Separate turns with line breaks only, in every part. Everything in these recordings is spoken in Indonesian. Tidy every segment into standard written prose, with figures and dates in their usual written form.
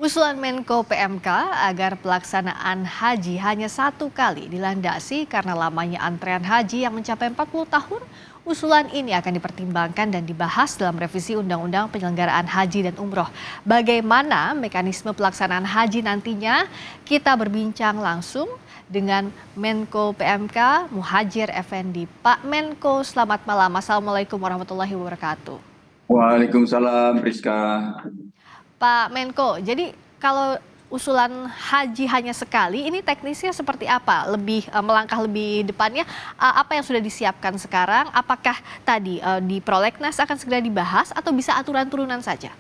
Usulan Menko PMK agar pelaksanaan haji hanya satu kali dilandasi karena lamanya antrean haji yang mencapai 40 tahun. Usulan ini akan dipertimbangkan dan dibahas dalam revisi Undang-Undang Penyelenggaraan Haji dan Umroh. Bagaimana mekanisme pelaksanaan haji nantinya? Kita berbincang langsung dengan Menko PMK Muhadjir Effendi. Pak Menko, selamat malam. Assalamualaikum warahmatullahi wabarakatuh.
Waalaikumsalam, Rizka.
Pak Menko, jadi kalau usulan haji hanya sekali, ini teknisnya seperti apa? Melangkah lebih depannya, apa yang sudah disiapkan sekarang? Apakah tadi di Prolegnas akan segera dibahas atau bisa aturan turunan saja?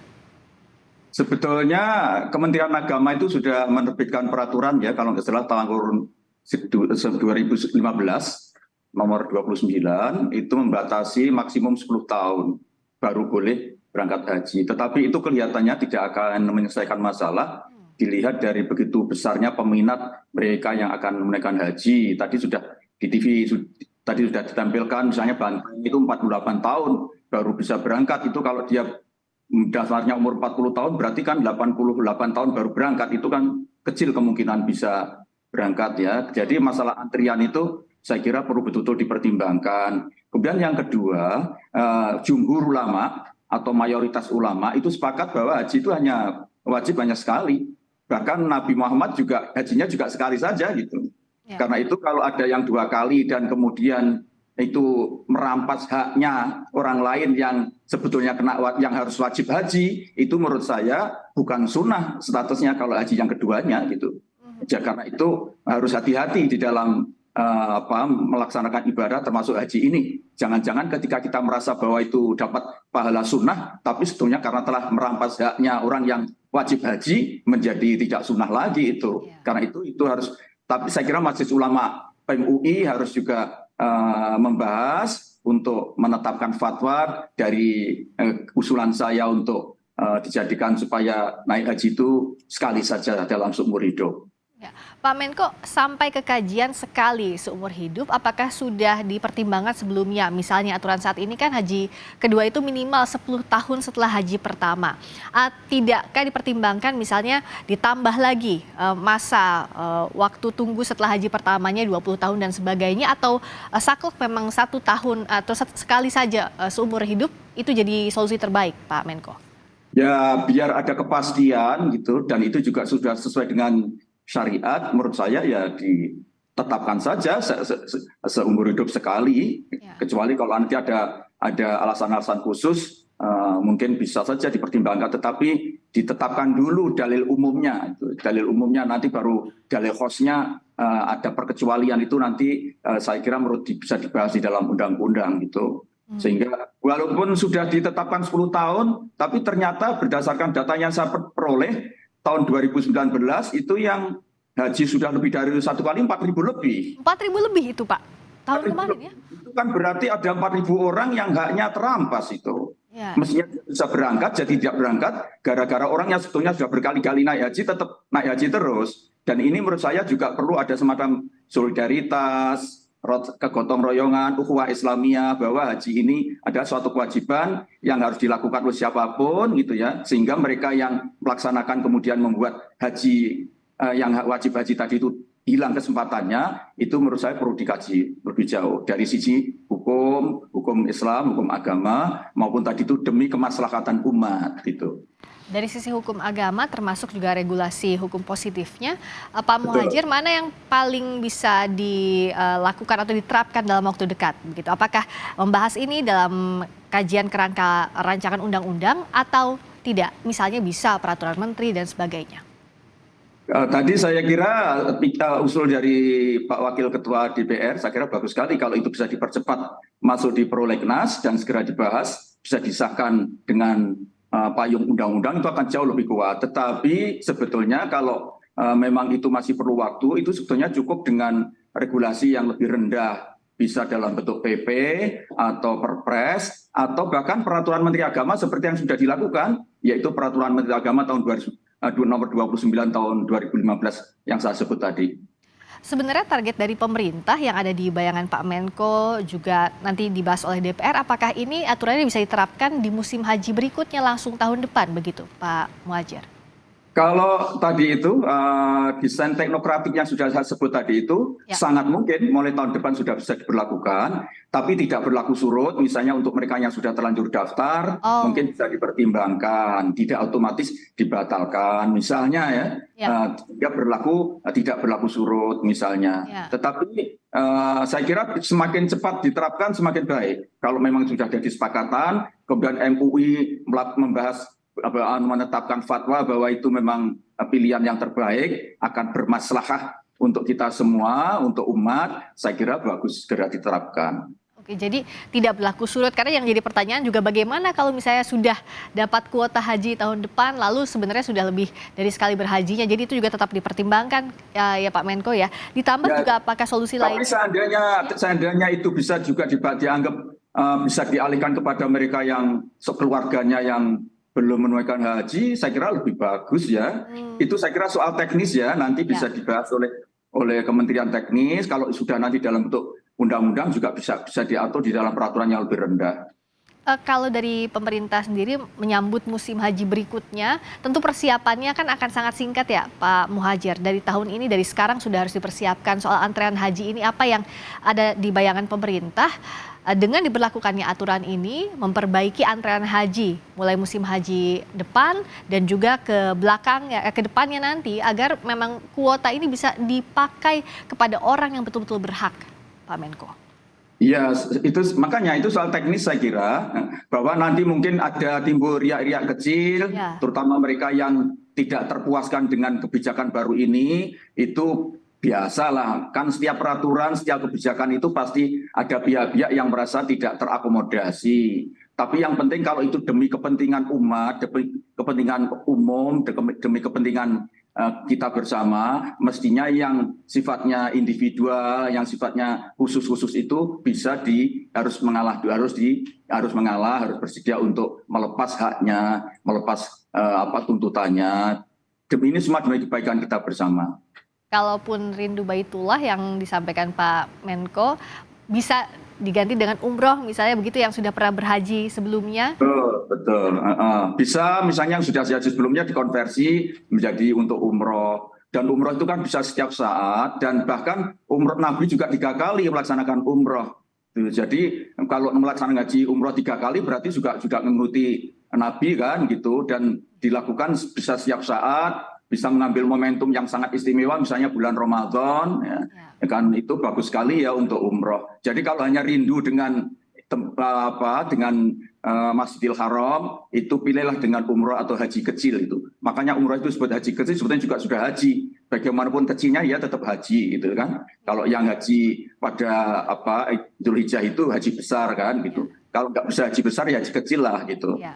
Sebetulnya Kementerian Agama itu sudah menerbitkan peraturan ya, kalau nggak salah tahun 2015 nomor 29 itu membatasi maksimum 10 tahun baru boleh berangkat haji. Tetapi itu kelihatannya tidak akan menyelesaikan masalah dilihat dari begitu besarnya peminat mereka yang akan menunaikan haji. Tadi sudah di TV tadi sudah ditampilkan misalnya Banten itu 48 tahun baru bisa berangkat. Itu kalau dia dasarnya umur 40 tahun berarti kan 88 tahun baru berangkat. Itu kan kecil kemungkinan bisa berangkat ya. Jadi masalah antrian itu saya kira perlu betul-betul dipertimbangkan. Kemudian yang kedua, jumhur ulama atau mayoritas ulama itu sepakat bahwa haji itu hanya wajib hanya sekali. Bahkan Nabi Muhammad juga hajinya juga sekali saja gitu. Ya. Karena itu kalau ada yang 2 kali dan kemudian itu merampas haknya orang lain yang sebetulnya yang harus wajib haji, itu menurut saya bukan sunnah statusnya kalau haji yang keduanya gitu. Ya, karena itu harus hati-hati di dalam melaksanakan ibadah termasuk haji ini. Jangan-jangan ketika kita merasa bahwa itu dapat pahala sunnah, tapi sebetulnya karena telah merampas haknya orang yang wajib haji menjadi tidak sunnah lagi itu. Karena itu harus. Tapi saya kira Majelis Ulama PMUI harus juga membahas untuk menetapkan fatwa dari usulan saya untuk dijadikan supaya naik haji itu sekali saja dalam seumur hidup.
Ya. Pak Menko, sampai ke kajian sekali seumur hidup, apakah sudah dipertimbangkan sebelumnya? Misalnya aturan saat ini kan haji kedua itu minimal 10 tahun setelah haji pertama. Tidakkah dipertimbangkan misalnya ditambah lagi masa waktu tunggu setelah haji pertamanya 20 tahun dan sebagainya, atau saklek memang 1 tahun atau sekali saja seumur hidup itu jadi solusi terbaik, Pak Menko?
Ya biar ada kepastian gitu, dan itu juga sudah sesuai dengan syariat, menurut saya ya ditetapkan saja seumur hidup sekali, kecuali kalau nanti ada alasan-alasan khusus mungkin bisa saja dipertimbangkan, tetapi ditetapkan dulu dalil umumnya. Dalil umumnya nanti baru dalil khosnya ada perkecualian itu nanti saya kira menurut bisa dibahas di dalam undang-undang gitu. Sehingga walaupun sudah ditetapkan 10 tahun, tapi ternyata berdasarkan data yang saya peroleh tahun 2019 itu yang haji sudah lebih dari 1 kali 4.000 lebih.
4.000 lebih itu Pak, tahun kemarin ya?
Itu kan berarti ada 4.000 orang yang haknya terampas itu. Ya. Mestinya bisa berangkat, jadi tidak berangkat gara-gara orang yang sebetulnya sudah berkali-kali naik haji tetap naik haji terus. Dan ini menurut saya juga perlu ada semacam solidaritas, kegotong royongan, ukhuwah Islamiyah, bahwa haji ini adalah suatu kewajiban yang harus dilakukan oleh siapapun gitu ya, sehingga mereka yang melaksanakan kemudian membuat haji yang wajib haji tadi itu hilang kesempatannya, itu menurut saya perlu dikaji lebih jauh dari sisi hukum Islam, hukum agama, maupun tadi itu demi kemaslahatan umat gitu.
Dari sisi hukum agama termasuk juga regulasi hukum positifnya, Pak Muhadjir, mana yang paling bisa dilakukan atau diterapkan dalam waktu dekat? Begitu. Apakah membahas ini dalam kajian kerangka rancangan undang-undang atau tidak? Misalnya bisa peraturan menteri dan sebagainya.
Tadi saya kira usul dari Pak Wakil Ketua DPR, saya kira bagus sekali kalau itu bisa dipercepat masuk di Prolegnas dan segera dibahas, bisa disahkan dengan payung undang-undang, itu akan jauh lebih kuat. Tetapi sebetulnya kalau memang itu masih perlu waktu, itu sebetulnya cukup dengan regulasi yang lebih rendah, bisa dalam bentuk PP atau Perpres atau bahkan peraturan Menteri Agama seperti yang sudah dilakukan, yaitu peraturan Menteri Agama tahun nomor 29 tahun 2015 yang saya sebut tadi.
Sebenarnya target dari pemerintah yang ada di bayangan Pak Menko juga nanti dibahas oleh DPR, apakah ini aturannya bisa diterapkan di musim haji berikutnya langsung tahun depan begitu Pak Muhadjir?
Kalau tadi itu desain teknokratik yang sudah saya sebut tadi itu
Ya.
sangat mungkin mulai tahun depan sudah bisa diberlakukan, tapi tidak berlaku surut. Misalnya untuk mereka yang sudah terlanjur daftar,
Oh,
mungkin bisa dipertimbangkan, tidak otomatis dibatalkan. Misalnya ya,
ya,
tidak berlaku surut misalnya.
ya.
Tetapi saya kira semakin cepat diterapkan semakin baik. Kalau memang sudah ada kesepakatan, kemudian MUI membahas menetapkan fatwa bahwa itu memang pilihan yang terbaik, akan bermaslahah untuk kita semua, untuk umat, saya kira bagus segera diterapkan.
Oke, jadi tidak berlaku surut karena yang jadi pertanyaan juga bagaimana kalau misalnya sudah dapat kuota haji tahun depan lalu sebenarnya sudah lebih dari sekali berhajinya. Jadi itu juga tetap dipertimbangkan ya, Pak Menko ya. Ditambah
Ya,
juga apakah solusi
tapi
lain?
seandainya itu bisa juga dianggap bisa dialihkan kepada mereka yang sekeluarganya yang belum menunaikan haji, saya kira lebih bagus ya. Itu saya kira soal teknis ya, nanti bisa
Ya.
dibahas oleh Kementerian Teknis. Kalau sudah nanti dalam bentuk undang-undang juga bisa diatur di dalam peraturan yang lebih rendah.
Kalau dari pemerintah sendiri menyambut musim haji berikutnya, tentu persiapannya kan akan sangat singkat ya Pak Muhadjir. Dari tahun ini, dari sekarang sudah harus dipersiapkan soal antrean haji ini. Apa yang ada di bayangan pemerintah dengan diberlakukannya aturan ini memperbaiki antrean haji mulai musim haji depan dan juga ke belakang ke depannya nanti agar memang kuota ini bisa dipakai kepada orang yang betul-betul berhak, Pak Menko.
Iya, makanya itu soal teknis saya kira bahwa nanti mungkin ada timbul riak-riak kecil,
Ya.
terutama mereka yang tidak terpuaskan dengan kebijakan baru ini, itu biasalah. Kan setiap peraturan, setiap kebijakan itu pasti ada pihak-pihak yang merasa tidak terakomodasi. Tapi yang penting kalau itu demi kepentingan umat, demi kepentingan umum, demi kepentingan kita bersama, mestinya yang sifatnya individual, yang sifatnya khusus-khusus itu harus mengalah, harus bersedia untuk melepas haknya, melepas tuntutannya. Demi ini semua demi kebaikan kita bersama.
Kalaupun rindu baitullah yang disampaikan Pak Menko bisa diganti dengan umroh misalnya begitu yang sudah pernah berhaji sebelumnya.
Betul. Bisa misalnya yang sudah haji sebelumnya dikonversi menjadi untuk umroh. Dan umroh itu kan bisa setiap saat, dan bahkan umroh Nabi juga 3 kali melaksanakan umroh. Jadi kalau melaksanakan haji umroh 3 kali berarti juga mengikuti Nabi kan gitu, dan dilakukan bisa setiap saat, bisa mengambil momentum yang sangat istimewa misalnya bulan Ramadan ya. Kan itu bagus sekali ya untuk umroh. Jadi kalau hanya rindu dengan Masjidil Haram, itu pilihlah dengan umroh atau haji kecil itu. Makanya umroh itu disebut haji kecil, sebetulnya juga sudah haji. Bagaimanapun kecilnya ya tetap haji gitu kan. Kalau yang haji pada Idul Hijjah itu haji besar kan gitu. Kalau nggak bisa haji besar ya haji kecil lah gitu.
Ya.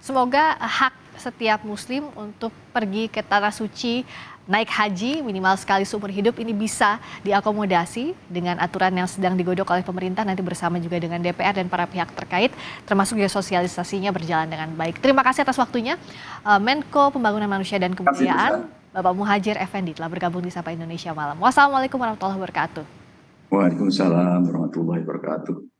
Semoga hak setiap muslim untuk pergi ke tanah suci naik haji minimal sekali seumur hidup ini bisa diakomodasi dengan aturan yang sedang digodok oleh pemerintah nanti bersama juga dengan DPR dan para pihak terkait termasuk juga sosialisasinya berjalan dengan baik. Terima kasih atas waktunya Menko Pembangunan Manusia dan Kebudayaan Bapak Muhadjir Effendi telah bergabung di Sapa Indonesia Malam. Wassalamualaikum warahmatullahi wabarakatuh.
Waalaikumsalam warahmatullahi wabarakatuh.